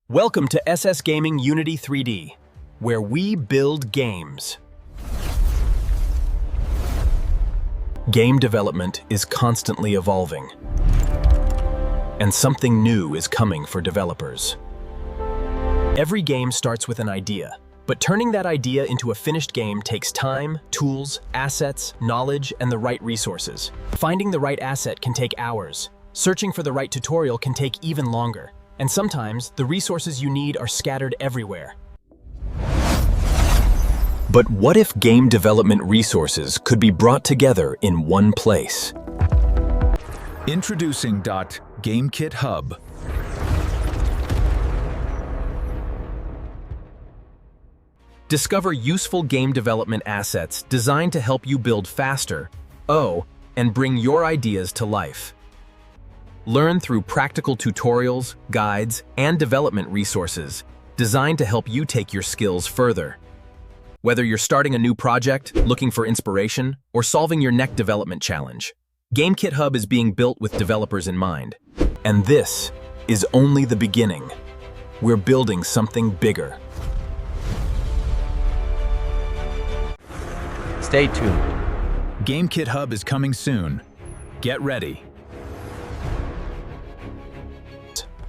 Welcome to SSGaming Unity 3D, where we build games. Game development is constantly evolving, and something new is coming for developers. Every game starts with an idea, but turning that idea into a finished game takes time, tools, assets, knowledge, and the right resources. Finding the right asset can take hours. Searching for the right tutorial can take even longer. And sometimes, the resources you need are scattered everywhere. But what if game development resources could be brought together in one place? Introducing GameKitHub. Discover useful game development assets designed to help you build faster, and bring your ideas to life. Learn through practical tutorials, guides, and development resources designed to help you take your skills further. Whether you're starting a new project, looking for inspiration, or solving your next development challenge, GameKitHub is being built with developers in mind. And this is only the beginning. We're building something bigger. Stay tuned. GameKitHub is coming soon. Get ready.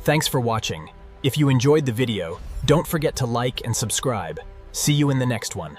Thanks for watching. If you enjoyed the video, don't forget to like and subscribe. See you in the next one.